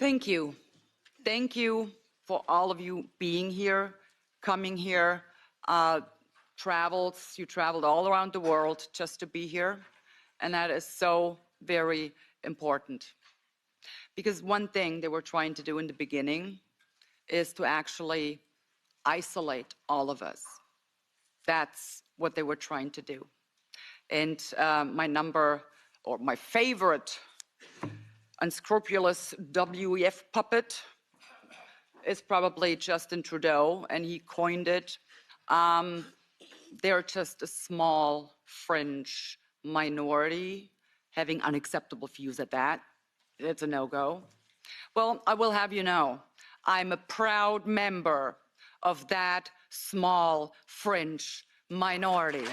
Thank you. Thank you for all of you being here, coming here. You traveled all around the world just to be here. And that is so very important. Because one thing they were trying to do in the beginning is to actually isolate all of us. That's what they were trying to do. And my favorite unscrupulous WEF puppet is probably Justin Trudeau, and he coined it. They're just a small fringe minority having unacceptable views at that. It's a no-go. Well, I will have you know, I'm a proud member of that small fringe minority.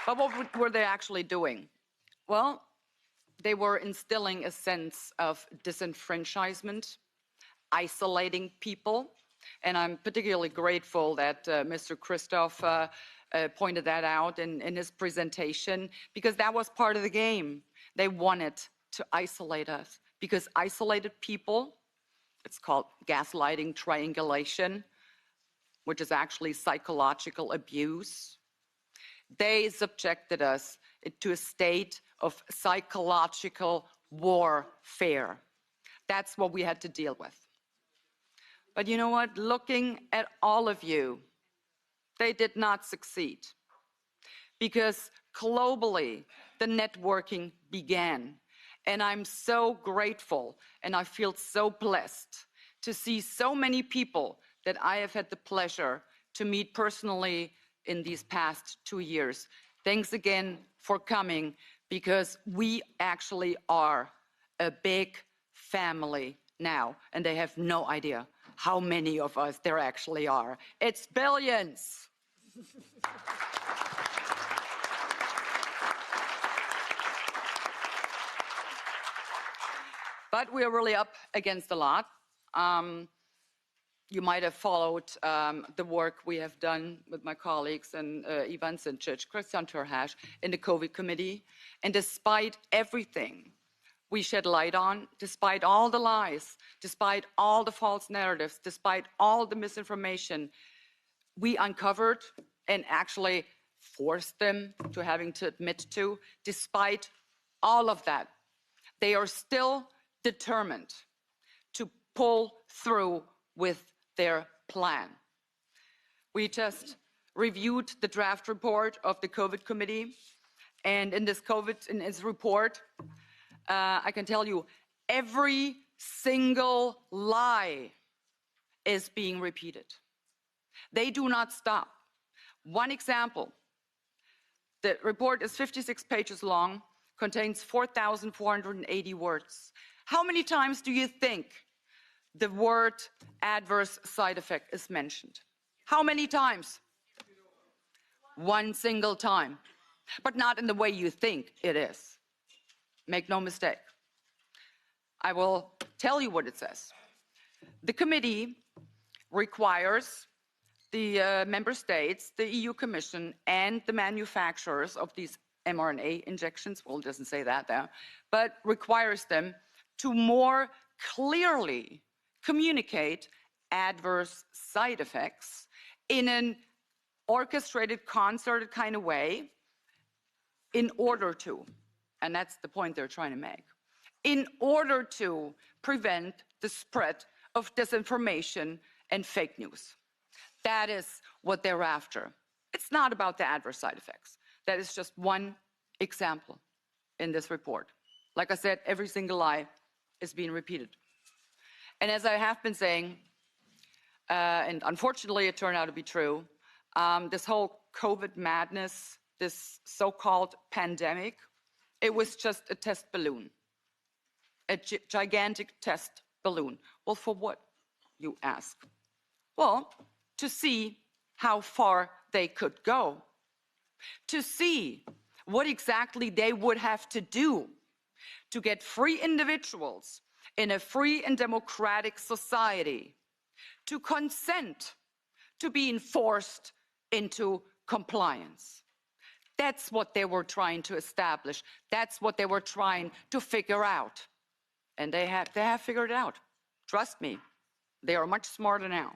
But what were they actually doing? Well, they were instilling a sense of disenfranchisement, isolating people. And I'm particularly grateful that Mr. Christoph pointed that out in his presentation, because that was part of the game. They wanted to isolate us, because isolated people, it's called gaslighting triangulation, which is actually psychological abuse. They subjected us to a state of psychological warfare. That's what we had to deal with. But you know what? Looking at all of you, they did not succeed. Because globally, the networking began. And I'm so grateful and I feel so blessed to see so many people that I have had the pleasure to meet personally in these past 2 years. Thanks again for coming, because we actually are a big family now, and they have no idea how many of us there actually are. It's billions. But we are really up against a lot. You might have followed the work we have done with my colleagues and Ivan Sinčić, Christian Terhash in the COVID committee. And despite everything we shed light on, despite all the lies, despite all the false narratives, despite all the misinformation, we uncovered and actually forced them to having to admit to, despite all of that, they are still determined to pull through with their plan. We just reviewed the draft report of the COVID committee, and in its report, I can tell you, every single lie is being repeated. They do not stop. One example, the report is 56 pages long, contains 4,480 words. How many times do you think the word adverse side effect is mentioned? How many times? One single time. But not in the way you think it is. Make no mistake. I will tell you what it says. The committee requires the member states, the EU Commission, and the manufacturers of these mRNA injections, well, it doesn't say that there, but requires them to more clearly communicate adverse side effects in an orchestrated, concerted kind of way in order to, and that's the point they're trying to make, in order to prevent the spread of disinformation and fake news. That is what they're after. It's not about the adverse side effects. That is just one example in this report. Like I said, every single lie is being repeated. And as I have been saying, and unfortunately it turned out to be true, this whole COVID madness, this so-called pandemic, it was just a test balloon, a gigantic test balloon. Well, for what, you ask? Well, to see how far they could go, to see what exactly they would have to do to get free individuals in a free and democratic society to consent to being forced into compliance. That's what they were trying to establish. That's what they were trying to figure out. And they have figured it out. Trust me, they are much smarter now.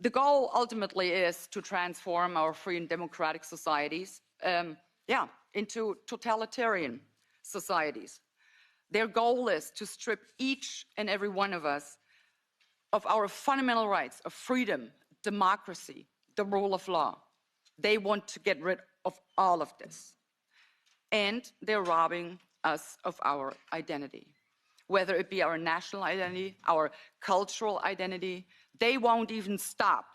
The goal ultimately is to transform our free and democratic societies, into totalitarian societies. Their goal is to strip each and every one of us of our fundamental rights of freedom, democracy, the rule of law. They want to get rid of all of this. And they're robbing us of our identity. Whether it be our national identity, our cultural identity, they won't even stop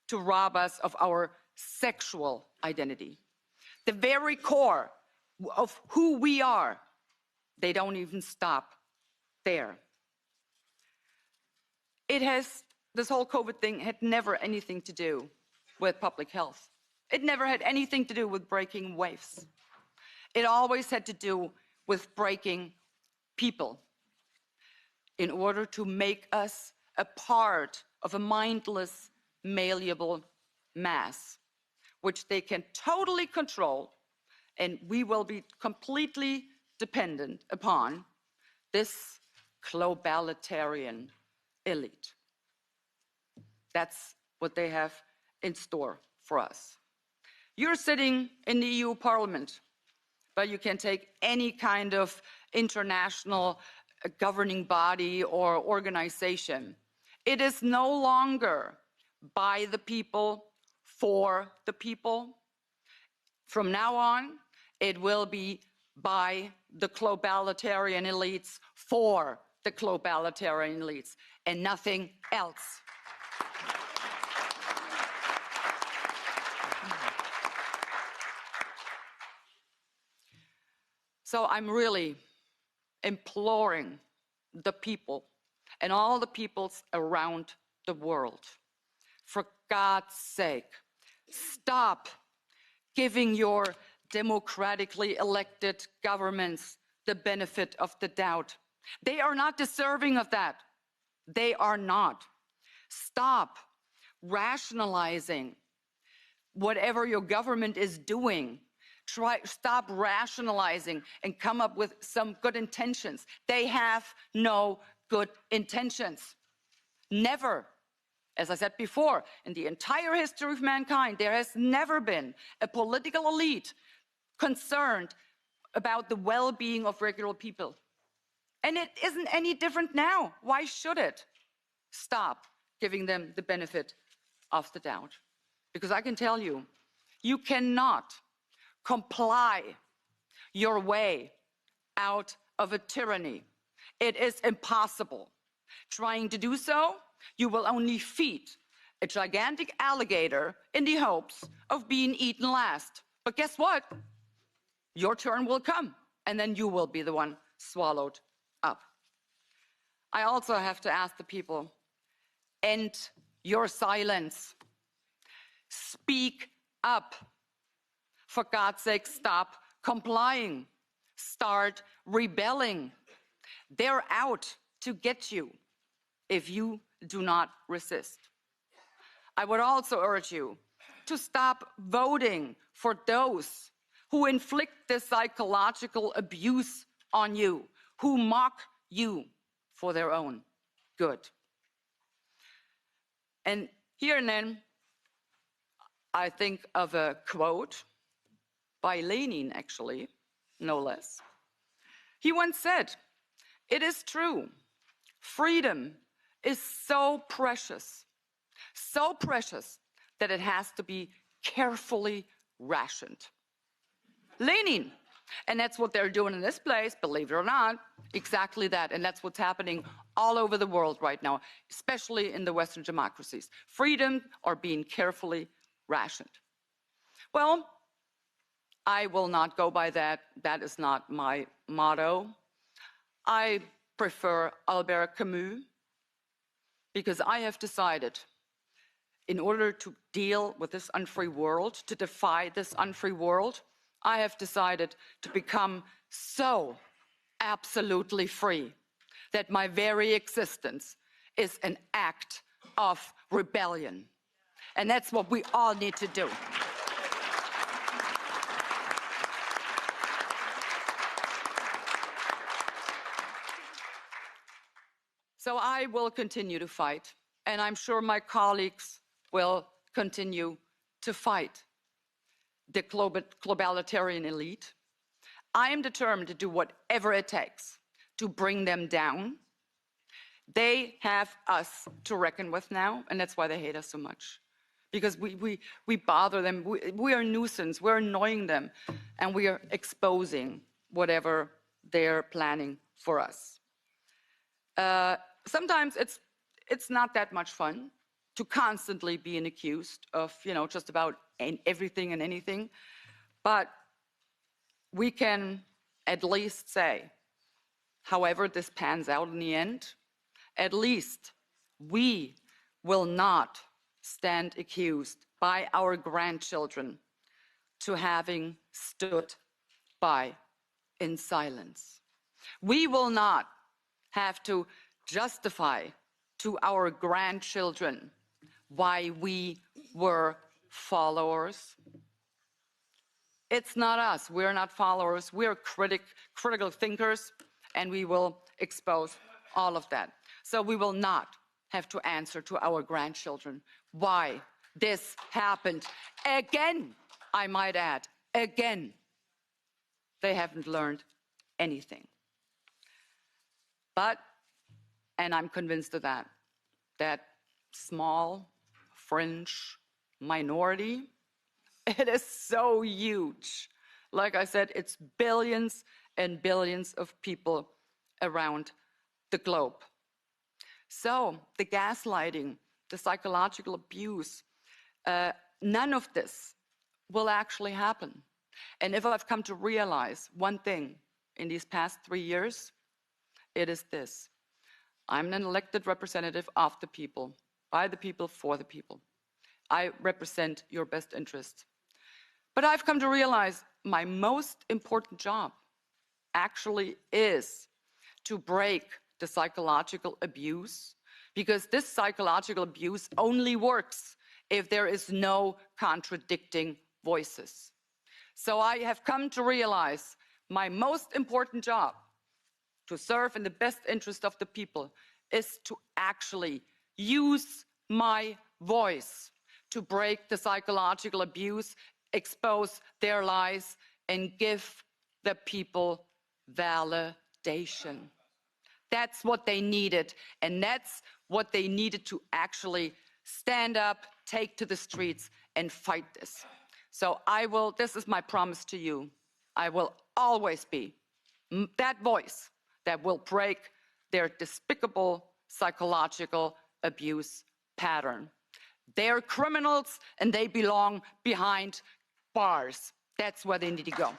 to rob us of our sexual identity. The very core of who we are, they don't even stop there. This whole COVID thing had never anything to do with public health. It never had anything to do with breaking waves. It always had to do with breaking people in order to make us a part of a mindless, malleable mass, which they can totally control, and we will be completely dependent upon this globalitarian elite. That's what they have in store for us. You're sitting in the EU Parliament, but you can take any kind of international governing body or organization. It is no longer by the people, for the people. From now on, it will be by the globalitarian elites, for the globalitarian elites, and nothing else. So I'm really imploring the people and all the peoples around the world, for God's sake, stop giving your democratically elected governments the benefit of the doubt. They are not deserving of that. They are not. Stop rationalizing whatever your government is doing. Stop rationalizing and come up with some good intentions. They have no good intentions. Never. As I said before, in the entire history of mankind, there has never been a political elite concerned about the well-being of regular people. And it isn't any different now. Why should it? Stop giving them the benefit of the doubt. Because I can tell you, you cannot comply your way out of a tyranny. It is impossible. Trying to do so, you will only feed a gigantic alligator in the hopes of being eaten last. But guess what? Your turn will come, and then you will be the one swallowed up. I also have to ask the people, end your silence. Speak up. For God's sake, stop complying. Start rebelling. They're out to get you if you do not resist. I would also urge you to stop voting for those who inflict this psychological abuse on you, who mock you for their own good. And here and then, I think of a quote by Lenin, actually, no less. He once said, "It is true, freedom is so precious that it has to be carefully rationed." Lenin. And that's what they're doing in this place, believe it or not, exactly that. And that's what's happening all over the world right now, especially in the Western democracies. Freedom are being carefully rationed. Well, I will not go by that. That is not my motto. I prefer Albert Camus, because I have decided, in order to deal with this unfree world, to defy this unfree world, I have decided to become so absolutely free that my very existence is an act of rebellion. And that's what we all need to do. So I will continue to fight, and I'm sure my colleagues will continue to fight the globalitarian elite. I am determined to do whatever it takes to bring them down. They have us to reckon with now, and that's why they hate us so much. Because we bother them, we are a nuisance, we're annoying them, and we are exposing whatever they're planning for us. Sometimes it's not that much fun to constantly being accused of, just about everything and anything, but we can at least say, however this pans out in the end, at least we will not stand accused by our grandchildren to having stood by in silence. We will not have to justify to our grandchildren why we were followers. It's not us. We're not followers. We're critical thinkers, and we will expose all of that. So we will not have to answer to our grandchildren why this happened. Again, I might add, again, they haven't learned anything. But, and I'm convinced of that small, fringe minority, it is so huge. Like I said, it's billions and billions of people around the globe. So the gaslighting, the psychological abuse, none of this will actually happen. And if I've come to realize one thing in these past 3 years, it is this. I'm an elected representative of the people, by the people, for the people. I represent your best interests. But I've come to realize my most important job actually is to break the psychological abuse, because this psychological abuse only works if there is no contradicting voices. So I have come to realize my most important job to serve in the best interest of the people is to actually use my voice to break the psychological abuse, expose their lies, and give the people validation. That's what they needed, and that's what they needed to actually stand up, take to the streets, and fight this. So this is my promise to you, I will always be that voice that will break their despicable psychological abuse pattern. They're criminals and they belong behind bars. That's where they need to go.